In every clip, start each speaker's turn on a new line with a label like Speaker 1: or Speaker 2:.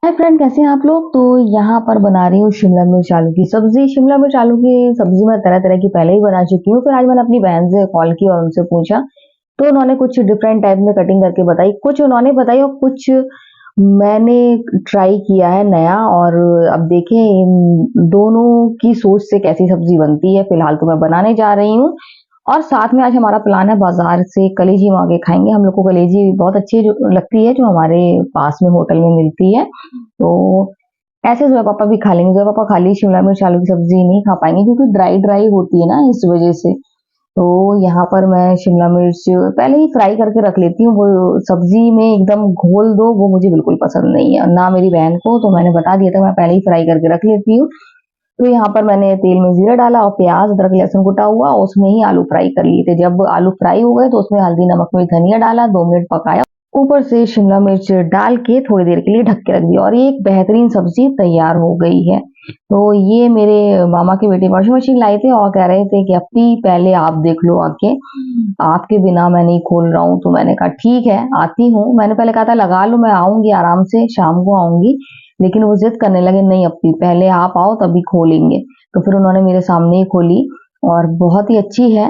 Speaker 1: Hi friend, कैसे हैं आप लोग। तो यहाँ पर बना रही हूँ शिमला मिर्च आलू की सब्जी। शिमला मिर्च आलू की सब्जी मैं तरह तरह की पहले ही बना चुकी हूँ। फिर आज मैंने अपनी बहन से कॉल की और उनसे पूछा, तो उन्होंने कुछ डिफरेंट टाइप में कटिंग करके बताई। कुछ उन्होंने बताई और कुछ मैंने ट्राई किया है नया। और अब देखें इन दोनों की सोच से कैसी सब्जी बनती है। फिलहाल तो मैं बनाने जा रही हूँ। और साथ में आज हमारा प्लान है बाजार से कलेजी मांगे खाएंगे। हम लोग को कलेजी बहुत अच्छी लगती है, जो हमारे पास में होटल में मिलती है। तो ऐसे जोया पापा भी खा लेंगे। जोया पापा खाली शिमला मिर्च आलू की सब्जी नहीं खा पाएंगे, क्योंकि ड्राई ड्राई होती है ना, इस वजह से। तो यहाँ पर मैं शिमला मिर्च पहले ही फ्राई करके रख लेती हूँ। वो सब्जी में एकदम घोल दो, वो मुझे बिल्कुल पसंद नहीं है, ना मेरी बहन को। तो मैंने बता दिया था, मैं पहले ही फ्राई करके रख लेती हूँ। तो यहाँ पर मैंने तेल में जीरा डाला और प्याज अदरक लहसुन कुटा हुआ, उसमें ही आलू फ्राई कर लिए थे। जब आलू फ्राई हो गए तो उसमें हल्दी नमक मिर्च धनिया डाला, 2 मिनट पकाया। ऊपर से शिमला मिर्च डाल के थोड़ी देर के लिए ढक के रख दिया, और ये एक बेहतरीन सब्जी तैयार हो गई है। तो ये मेरे मामा के बेटे वॉशिंग मशीन लाए थे और कह रहे थे कि अपी पहले आप देख लो आके, आपके बिना मैं नहीं खोल रहा हूँ। तो मैंने कहा ठीक है, आती हूँ। मैंने पहले कहा था लगा लो, मैं आऊंगी आराम से, शाम को आऊंगी। लेकिन वो जिद करने लगे, नहीं अपी पहले आप आओ तभी खोलेंगे। तो फिर उन्होंने मेरे सामने ही खोली, और बहुत ही अच्छी है।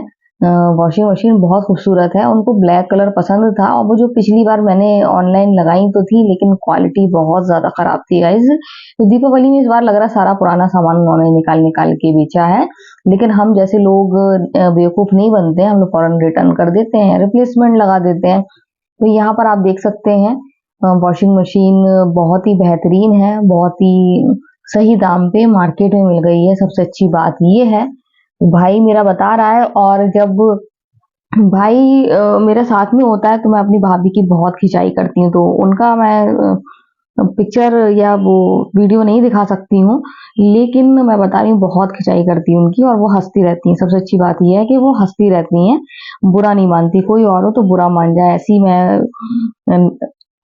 Speaker 1: वॉशिंग मशीन बहुत खूबसूरत है। उनको ब्लैक कलर पसंद था, और वो जो पिछली बार मैंने ऑनलाइन लगाई तो थी, लेकिन क्वालिटी बहुत ज्यादा खराब थी गाइज। तो दीपावली में इस बार लग रहा सारा पुराना सामान उन्होंने निकाल निकाल के बेचा है। लेकिन हम जैसे लोग बेवकूफ नहीं बनते हैं, हम लोग फौरन रिटर्न कर देते हैं, रिप्लेसमेंट लगा देते हैं। तो यहाँ पर आप देख सकते हैं वॉशिंग मशीन बहुत ही बेहतरीन है, बहुत ही सही दाम पे मार्केट में मिल गई है। सबसे अच्छी बात ये है, भाई मेरा बता रहा है। और जब भाई मेरे साथ में होता है तो मैं अपनी भाभी की बहुत खिंचाई करती हूँ। तो उनका मैं पिक्चर या वो वीडियो नहीं दिखा सकती हूँ, लेकिन मैं बता रही हूँ बहुत खिंचाई करती हूँ उनकी, और वो हंसती रहती हैं। सबसे अच्छी बात यह है कि वो हंसती रहती हैं, बुरा नहीं मानती। कोई और हो तो बुरा मान जाए, ऐसी मैं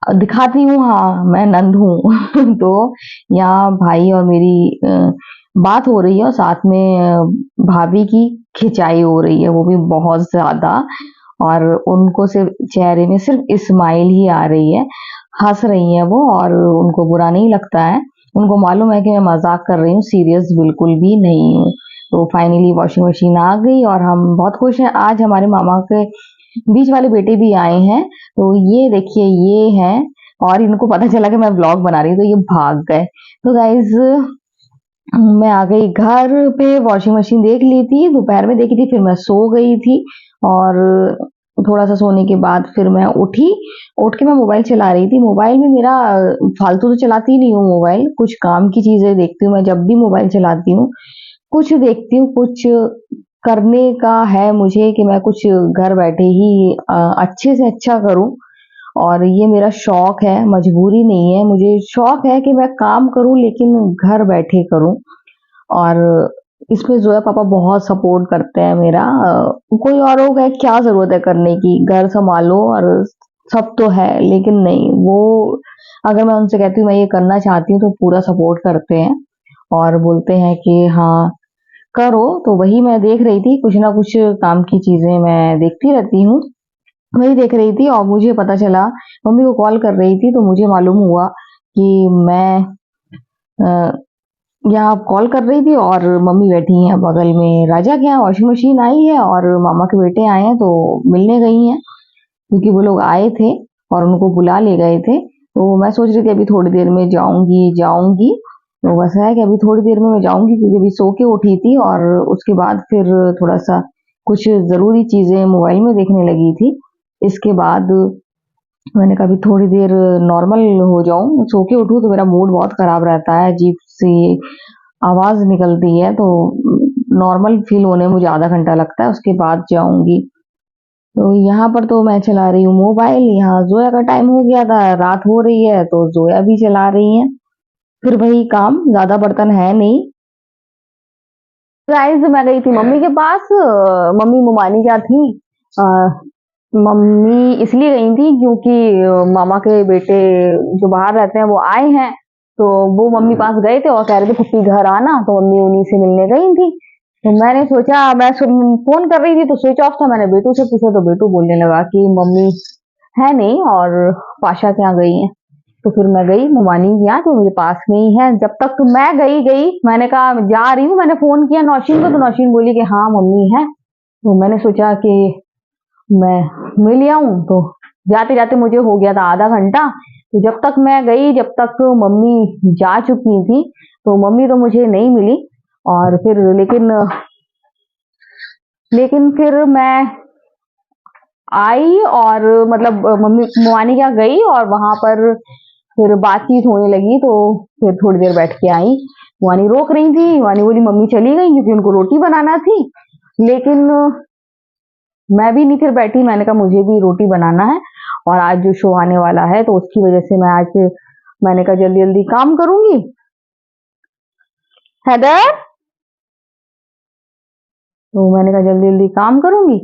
Speaker 1: दिखाती हूँ, हाँ मैं नंद हूँ। तो यहाँ भाई और मेरी बात हो रही है, और साथ में भाभी की खिंचाई हो रही है, वो भी बहुत ज्यादा। और उनको सिर्फ चेहरे में सिर्फ स्माइल ही आ रही है, हंस रही हैं वो, और उनको बुरा नहीं लगता है। उनको मालूम है कि मैं मजाक कर रही हूँ, सीरियस बिल्कुल भी नहीं हूँ। तो फाइनली वॉशिंग मशीन आ गई और हम बहुत खुश हैं। आज हमारे मामा के बीच वाले बेटे भी आए हैं। तो ये देखिए, ये है। और इनको पता चला कि मैं व्लॉग बना रही हूँ, तो ये भाग गए। तो गाइज मैं आ गई घर पे। वॉशिंग मशीन देख ली थी, दोपहर में देखी थी, फिर मैं सो गई थी। और थोड़ा सा सोने के बाद फिर मैं उठी। उठ के मैं मोबाइल चला रही थी। मोबाइल में मेरा फालतू तो चलाती नहीं हूँ मोबाइल, कुछ काम की चीजें देखती हूँ मैं जब भी मोबाइल चलाती हूँ। कुछ देखती हूँ, कुछ करने का है मुझे कि मैं कुछ घर बैठे ही अच्छे से अच्छा करूँ। और ये मेरा शौक है, मजबूरी नहीं है। मुझे शौक है कि मैं काम करूं, लेकिन घर बैठे करूं। और इसमें जोया पापा बहुत सपोर्ट करते हैं मेरा। कोई और होगा, क्या जरूरत है करने की, घर संभालो और सब तो है। लेकिन नहीं, वो अगर मैं उनसे कहती हूँ मैं ये करना चाहती हूँ, तो पूरा सपोर्ट करते हैं और बोलते हैं कि हाँ करो। तो वही मैं देख रही थी, कुछ ना कुछ काम की चीजें मैं देखती रहती हूँ। वही देख रही थी और मुझे पता चला, मम्मी को कॉल कर रही थी तो मुझे मालूम हुआ कि मैं अ, यहाँ कॉल कर रही थी और मम्मी बैठी हैं बगल में। राजा के यहाँ वॉशिंग मशीन आई है और मामा के बेटे आए हैं, तो मिलने गई हैं, क्योंकि वो लोग आए थे और उनको बुला ले गए थे। तो मैं सोच रही थी अभी थोड़ी देर में जाऊंगी जाऊंगी। तो बस है कि अभी थोड़ी देर में मैं जाऊंगी, क्योंकि अभी सो के उठी थी और उसके बाद फिर थोड़ा सा कुछ जरूरी चीजें मोबाइल में देखने लगी थी। इसके बाद मैंने कहा अभी थोड़ी देर नॉर्मल हो जाऊं, सो के उठूं तो मेरा मूड बहुत खराब रहता है, अजीब सी आवाज निकलती है। तो नॉर्मल फील होने में मुझे आधा घंटा लगता है, उसके बाद जाऊंगी। तो यहाँ पर तो मैं चला रही हूँ मोबाइल। यहाँ जोया का टाइम हो गया था, रात हो रही है, तो जोया भी चला रही है। फिर वही काम, ज्यादा बर्तन है नहीं। गाइस मैं गई थी मम्मी के पास। मम्मी मुमानी क्या थी, अ, मम्मी इसलिए गई थी क्योंकि मामा के बेटे जो बाहर रहते हैं वो आए हैं। तो वो मम्मी पास गए थे और कह रहे थे पप्पी घर आना, तो मम्मी उन्हीं से मिलने गई थी। तो मैंने सोचा, मैं फोन कर रही थी तो स्विच ऑफ था। मैंने बेटू से पूछा तो बेटू बोलने लगा कि मम्मी है नहीं और पाशा के यहाँ गई है। तो फिर मैं गई मवानी के यहाँ, तो मेरे पास में ही है। जब तक मैं गई मैंने कहा जा रही हूँ, मैंने फोन किया नौशीन को, तो नौशीन बोली कि हाँ मम्मी है। तो मैंने सोचा कि मैं मिल आऊं, तो जाते जाते मुझे हो गया था आधा घंटा। तो जब तक मैं गई, जब तक मम्मी जा चुकी थी, तो मम्मी तो मुझे नहीं मिली। और फिर लेकिन फिर मैं आई और मतलब मम्मी मवानी के यहाँ गई और वहां पर फिर बातचीत होने लगी। तो फिर थोड़ी देर बैठ के आई। वानी रोक रही थी, वानी बोली मम्मी चली गई क्योंकि उनको रोटी बनाना थी। लेकिन मैं भी नहीं फिर बैठी, मैंने कहा मुझे भी रोटी बनाना है और आज जो शो आने वाला है, तो उसकी वजह से मैंने कहा जल्दी जल्दी काम करूंगी। हैदर, तो मैंने कहा जल्दी जल्दी काम करूंगी।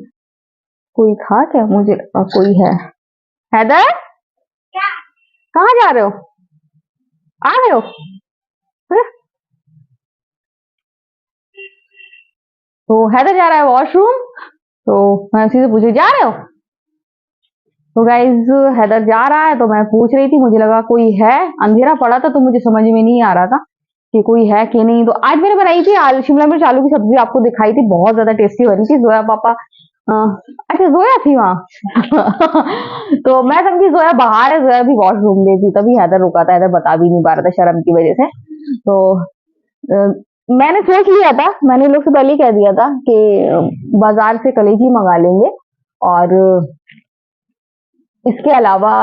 Speaker 1: कोई था क्या? मुझे कोई है। हैदर, कहाँ जा रहे हो? आ रहे हो? हैं? तो हैदर जा रहा है वॉशरूम, तो मैं उसी से पूछी जा रहे हो? तो गाइज हैदर जा रहा है, तो मैं पूछ रही थी, मुझे लगा कोई है। अंधेरा पड़ा था तो मुझे समझ में नहीं आ रहा था कि कोई है कि नहीं। तो आज मैंने बनाई थी आलू शिमला मिर्च आलू की सब्जी, आपको दिखाई थी, बहुत ज्यादा टेस्टी बनी थी। जोया पापा अच्छा जोया थी वहां तो मैं समझी जोया बाहर है, जोया भी वॉशरूम में थी, तभी हैदर रुका था। हैदर बता भी नहीं पा रहा था शर्म की वजह से। तो अ, मैंने सोच लिया था, मैंने लोग से पहले ही कह दिया था कि बाजार से कलेजी मंगा लेंगे, और इसके अलावा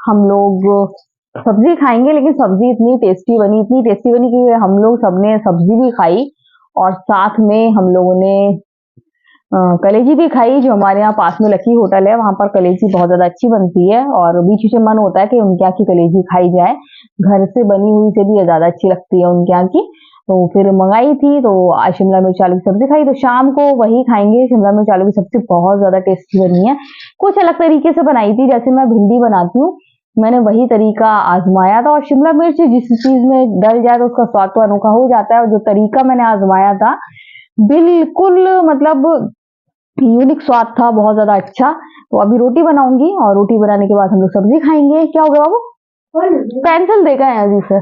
Speaker 1: हम लोग सब्जी खाएंगे। लेकिन सब्जी इतनी टेस्टी बनी कि हम लोग सबने सब्जी भी खाई और साथ में हम लोगों ने कलेजी भी खाई। जो हमारे यहाँ पास में लकी होटल है, वहां पर कलेजी बहुत ज्यादा अच्छी बनती है और बीच बीच में मन होता है कि उनके यहाँ की कलेजी खाई जाए। घर से बनी हुई से भी ज्यादा अच्छी लगती है उनके यहाँ की। तो फिर मंगाई थी, तो आज शिमला मिर्च आलू की सब्जी खाई, तो शाम को वही खाएंगे। शिमला मिर्च आलू की सब्जी बहुत ज्यादा टेस्टी बनी है, कुछ अलग तरीके से बनाई थी। जैसे मैं भिंडी बनाती हूँ, मैंने वही तरीका आजमाया था। और शिमला मिर्च जिस चीज में डल जाए तो उसका स्वाद तो अनोखा हो जाता है, और जो तरीका मैंने आजमाया था बिल्कुल मतलब यूनिक स्वाद था, बहुत ज्यादा अच्छा। तो अभी रोटी बनाऊंगी और रोटी बनाने के बाद हम लोग सब्जी खाएंगे। क्या हो गया बाबू? पेंसिल देगा है अजी सर।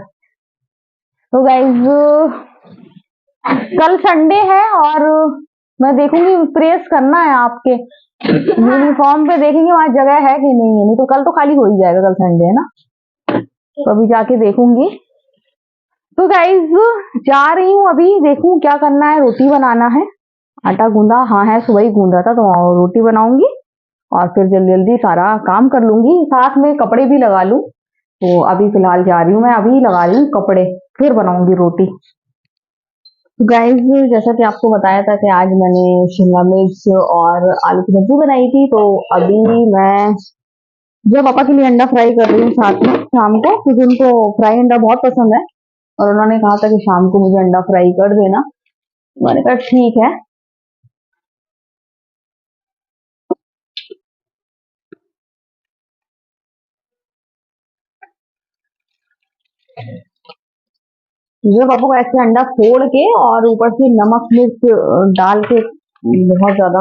Speaker 1: तो गाइज कल संडे है और मैं देखूंगी, प्रेस करना है आपके यूनिफॉर्म पे, देखेंगे वहां जगह है कि नहीं है। नहीं तो कल तो खाली हो ही जाएगा, कल संडे है ना। तो अभी जाके देखूंगी। तो गाइज जा रही हूँ अभी, देखूं क्या करना है। रोटी बनाना है, आटा गूंदा हाँ है, सुबह ही गूंदा था, तो रोटी बनाऊंगी और फिर जल्दी जल्दी सारा काम कर लूंगी, साथ में कपड़े भी लगा लूं। तो अभी फिलहाल जा रही हूँ, मैं अभी लगा रही हूँ कपड़े, फिर बनाऊंगी रोटी। गाइस जैसा कि आपको बताया था कि आज मैंने शिमला मिर्च और आलू की सब्जी बनाई थी। तो अभी मैं जो पापा के लिए अंडा फ्राई कर रही हूँ साथ में शाम को, क्योंकि उनको फ्राई अंडा बहुत पसंद है और उन्होंने कहा था कि शाम को मुझे अंडा फ्राई कर देना। मैंने कहा ठीक है। जो पापा को ऐसे अंडा फोड़ के और ऊपर से नमक मिर्च डाल के बहुत ज्यादा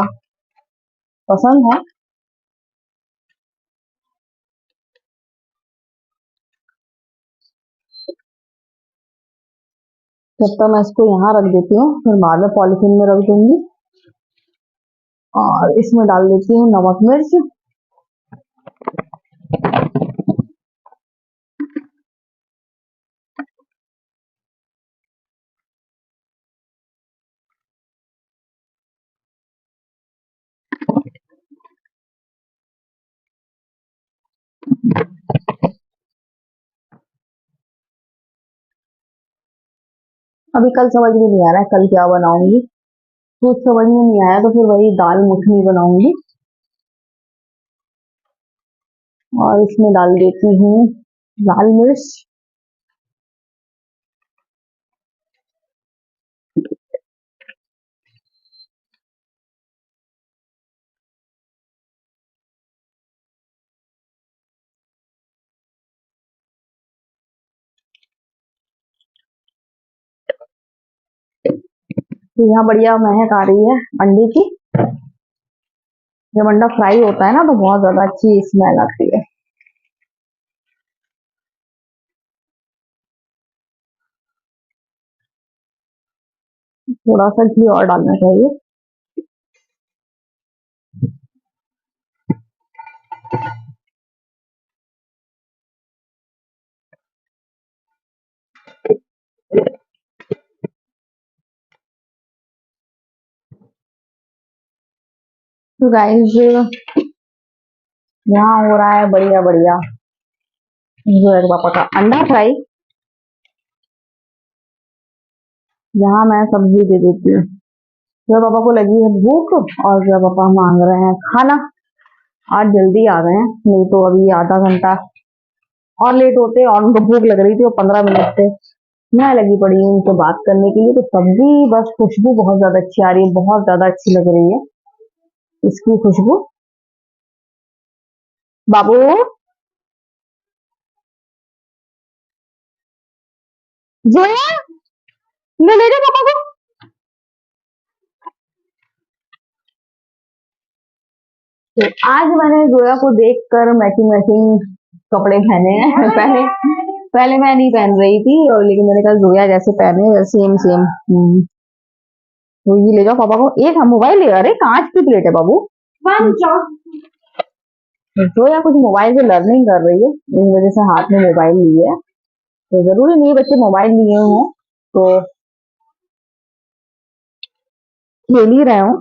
Speaker 1: पसंद है। जब तक मैं इसको यहाँ रख देती हूँ, फिर बाद में पॉलिथीन में रख दूंगी और इसमें डाल देती हूँ नमक मिर्च। अभी कल समझ में नहीं आ रहा है कल क्या बनाऊंगी, कुछ समझ में नहीं आया, तो फिर वही दाल मखनी बनाऊंगी और इसमें डाल देती हूँ लाल मिर्च। तो यहाँ बढ़िया महक आ रही है अंडे की। जब अंडा फ्राई होता है ना तो बहुत ज्यादा अच्छी स्मेल आती है। थोड़ा सा घी और डालना चाहिए। तो गाइस यहाँ हो रहा है बढ़िया बढ़िया जोया के पापा का अंडा फ्राई। यहाँ मैं सब्जी दे देती हूँ। जोया पापा को लगी है भूख और जोया पापा मांग रहे हैं खाना। आज जल्दी आ गए हैं, नहीं तो अभी आधा घंटा और लेट होते और उनको भूख लग रही थी और 15 मिनट से मैं लगी पड़ी हूँ उनसे बात करने के लिए। तो सब्जी बस खुशबू बहुत ज्यादा अच्छी आ रही है, बहुत ज्यादा अच्छी लग रही है इसकी खुशबू। बाबू जोया ले जा पापा को। तो आज मैंने जोया को देखकर मैचिंग मैचिंग कपड़े पहने हैं। पहले पहले मैं नहीं पहन रही थी और लेकिन मैंने कहा जोया जैसे पहने सेम सेम। तो ये ले जाओ पापा को। एक हम मोबाइल ले, अरे कांच की प्लेट है बाबू। जोया कुछ मोबाइल से लर्निंग कर रही है, इस वजह से हाथ में मोबाइल लिए है। तो जरूरी नहीं बच्चे मोबाइल लिए हों तो खेल ही रहे हो।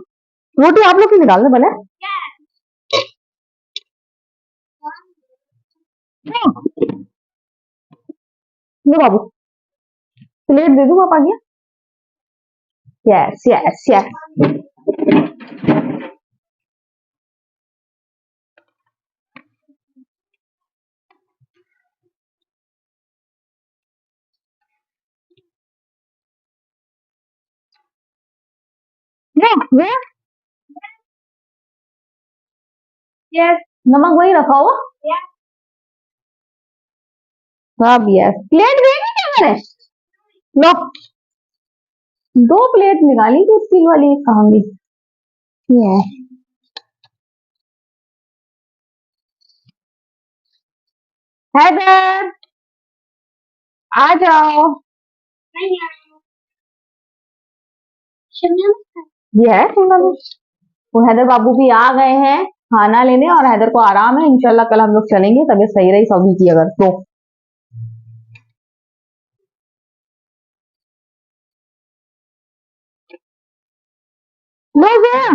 Speaker 1: रोटी आप लोग की निकाल दो भले। लो बाबू प्लेट दे दू पापा की। Yes yes yes. यस नमक वही रखा हो। सब यस। प्लेट देनी क्या मैंने। लो 2 प्लेट निकाली थी स्टील वाली, कहाँ गई। ये है। हैदर आ जाओ। ये है शिमला मिर्च। वो हैदर बाबू भी आ गए हैं खाना लेने और हैदर को आराम है। इंशाल्लाह कल हम लोग चलेंगे, तबीयत सही रही सभी की अगर तो। लो गया।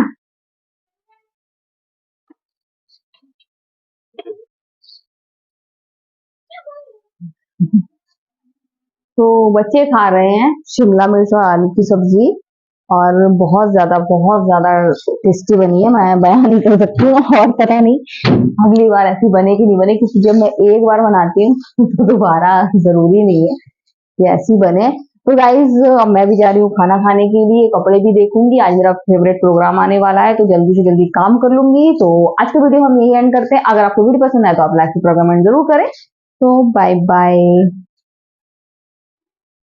Speaker 1: तो बच्चे खा रहे हैं शिमला मिर्च और आलू की सब्जी और बहुत ज्यादा टेस्टी बनी है। मैं बयान नहीं कर सकती हूँ और पता नहीं अगली बार ऐसी बने कि नहीं बने, क्योंकि जब मैं एक बार बनाती हूँ तो दोबारा जरूरी नहीं है कि ऐसी बने। तो गाइज अब मैं भी जा रही हूँ खाना खाने के लिए, कपड़े भी देखूंगी। आज मेरा फेवरेट प्रोग्राम आने वाला है तो जल्दी से जल्दी काम कर लूंगी। तो आज का वीडियो हम यही एंड करते हैं। अगर आपको वीडियो पसंद आए तो आप लाइक प्रोग्राम जरूर करें। तो बाय बाय।